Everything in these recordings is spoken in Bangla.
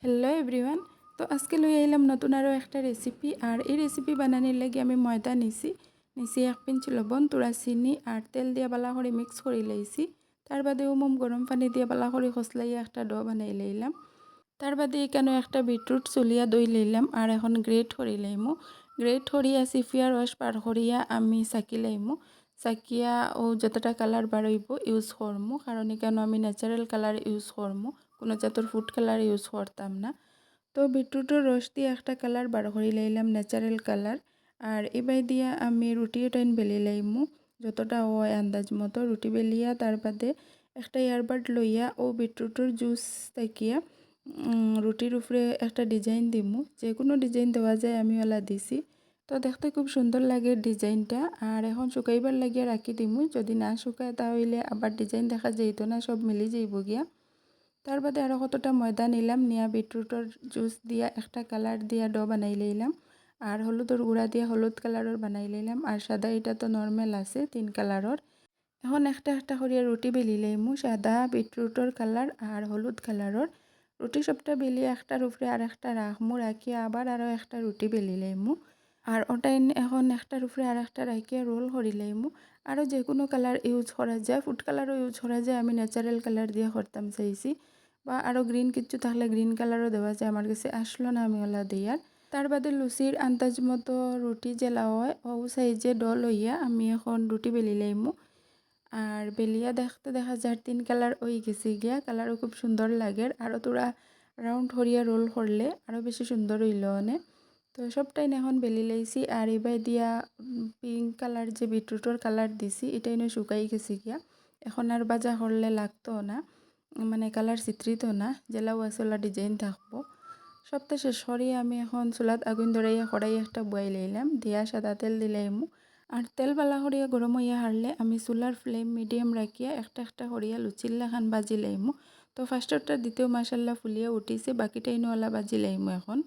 Hello everyone. তো আজকে লই আইলাম নতুন আরও একটা রেসিপি। আর এই রেসিপি বানানোর লাগে আমি ময়দা নিছি 1 পিঞ্চ লবণ, তুড়া চিনি আর তেল দিয়ে বালা করে মিক্স করে লাইছি। তার বাদে উমুম গরম পানি দিয়ে বালা করে খসলাইয়া একটা ডো বানাই লাইলাম। তার বাদে এখানে একটা বিটরুট চুলিয়া দই লইলাম আর এখন গ্রেট করি লাইমু। গ্রেট করিয়া সিফিয়ার ওয়াশ পার করিয়া আমি চাকি লাইমু। চাকিয়া ও যতটা কালার বাড়াইব ইউজ করমু, কারণ এখানে আমি ন্যাচারাল কালার ইউজ করমু, কোনো জাতের ফুড কালার ইউজ করতাম না। তো বিটরুটের রস দিয়ে একটা কালার বার করে লাইলাম, ন্যাচারাল কালার। আর এবার দিয়া আমি রুটিও টাইন বেলি লাইমু, যতটা হয় আন্দাজ মতো রুটি বেলিয়া তার বাদে একটা ইয়ারবাড লইয়া ও বিটরুটের জুস তাকিয়া রুটির উপরে একটা ডিজাইন দিমু। যে কোনো ডিজাইন দেওয়া যায়, আমি ওলা দিছি। তো দেখতে খুব সুন্দর লাগে ডিজাইনটা। আর এখন শুকাইবার লাগিয়ে রাখি দিমু, যদি না শুকায় তাহলে আবার ডিজাইন দেখা যাইতো না, সব মিলি যাইব গিয়া। তার বাদে আরও কতটা ময়দা নিলাম, নিয়া বিটরুটের জুস দিয়া একটা কালার দিয়া ডো বানাই লইলাম। আর হলুদের গুঁড়া দিয়া হলুদ কালারের বানাই লইলাম। আর সাদা এটা তো নর্মাল আছে 3 কালারের। এখন একটা একটা করিয়া রুটি বেলি লাইমু, সাদা বিটরুটের কালার আর হলুদ কালারের। রুটি সবটা বেলিয়ে একটার উপরে আর একটা রাখমু, রাখিয়া আবার আরও একটা রুটি বেলি লাইমু। আর ওটাই এখন একটার উপরে আর একটা রাখিয়া রোল করি লাইমু। আরও যে কোনো কালার ইউজ করা যায়, ফুড কালারও ইউজ করা যায়, আমি ন্যাচারাল কালার দিয়ে করতাম চাইছি। বা আরও গ্রিন কিছু থাকলে গ্রিন কালারও দেওয়া যায়, আমার কাছে আসলো না আমি ওলা দিয়ার। তার বাদে লুচির আন্দাজ মতো রুটি জেলা হয় ও সাইজে ডো লইয়া আমি এখন রুটি বেলি লাইমু। আর বেলিয়া দেখতে দেখা যায় 3 কালার হয়ে গেছে গিয়া, কালারও খুব সুন্দর লাগে। আরও তোরা রাউন্ড হরিয়া রোল করলে আরও বেশি সুন্দর হইল অনে। তো সবটাই এখন বেলি লাইছি। আর এবার দিয়া পিঙ্ক কালার যে বিটরুটের কালার দিছি এটাই না শুকাই গেছে গিয়া, এখন আর বাজা করলে লাগতো না, মানে কালার চিত্রিত না, জেলাও আসলা ডিজাইন থাকবো। সপ্তাহ শেষ করিয়ে আমি এখন চুলাত আগুন ধরাইয়া কড়াই একটা বয়াই লাইলাম, দিয়া সাদা তেল দিলাইমু। আর তেল বালা করিয়া গরম হইয়া হারলে আমি চুলার ফ্লেম মিডিয়াম রাখিয়া একটা একটা করিয়া লুচির লাখান বাজি লাইমু। তো ফার্স্টরটা দ্বিতীয় মাসাল্লা ফুলিয়া উঠিছে, বাকিটাই নোয়ালা বাজি লাইমু এখন।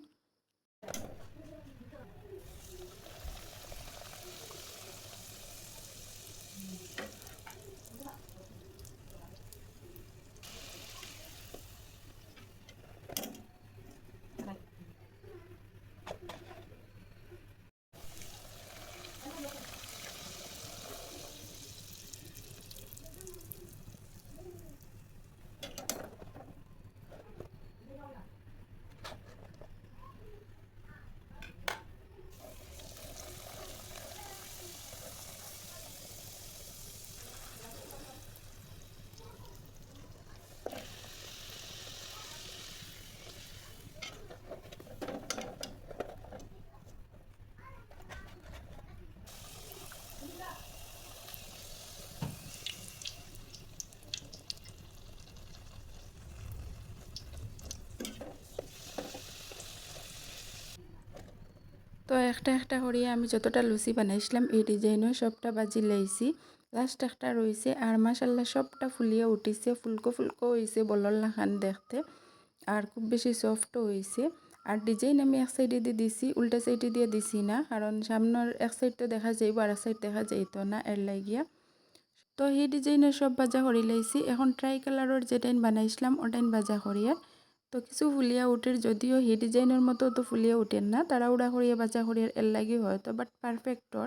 তো একটা একটা করিয়া আমি যতটা লুচি বানাইছিলাম এই ডিজাইনও সবটা বাজি লাইছি। লাস্ট একটা রয়েছে। আর মাসাল্লাহ সবটা ফুলিয়ে উঠিছে, ফুলকো ফুলকো হয়েছে বলর লাখান দেখতে, আর খুব বেশি সফটও হয়েছে। আর ডিজাইন আমি এক সাইডে দিয়ে দিছি, উল্টা সাইডে দিয়ে দিছি না, কারণ সামনের এক সাইড তো দেখা যাইব আর এক সাইড দেখা যাইতো না, এর লাগিয়া। তো সেই ডিজাইনের সব বাজা করি লাইছি। এখন ট্রাই কালারের যেটাইন বানাইছিলাম ওটাইন বাজা করিয়ার। তো কিছু ফুলিয়া উঠের, যদিও সেই ডিজাইনের মতো তো ফুলিয়া উঠেন না, তাড়াহুড়া করিয়া বাজা করিয়ার এর লাগি হয়তো, বাট পারফেক্টর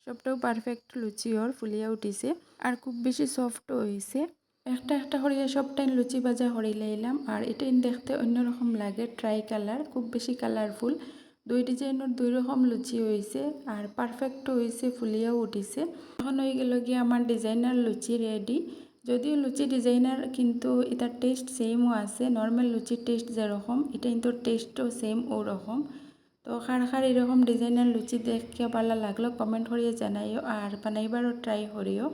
সবটাও পারফেক্ট লুচিওর ফুলিয়া উঠিছে আর খুব বেশি সফটও হয়েছে। একটা একটা করিয়া সবটাইন লুচি বাজা করি লাইলাম। আর এটাইন দেখতে অন্যরকম লাগে, ট্রাই কালার, খুব বেশি কালারফুল। দুই ডিজাইনের দুই রকম লুচি হয়েছে আর পারফেক্টও হয়েছে, ফুলিয়াও উঠিছে। এখন হয়ে গেল গিয়ে আমার ডিজাইনার লুচি রেডি। যদিও লুচি ডিজাইনার কিন্তু এটার টেস্ট সেমও আছে, নর্মাল লুচির টেস্ট যেরকম এটা কিন্তু টেস্টও সেম ওরকম। তো কার কার এরকম ডিজাইনার লুচি দেখে ভালো লাগলো কমেন্ট করিয়ে জানাইও আর বানাইবারও ট্রাই করিও।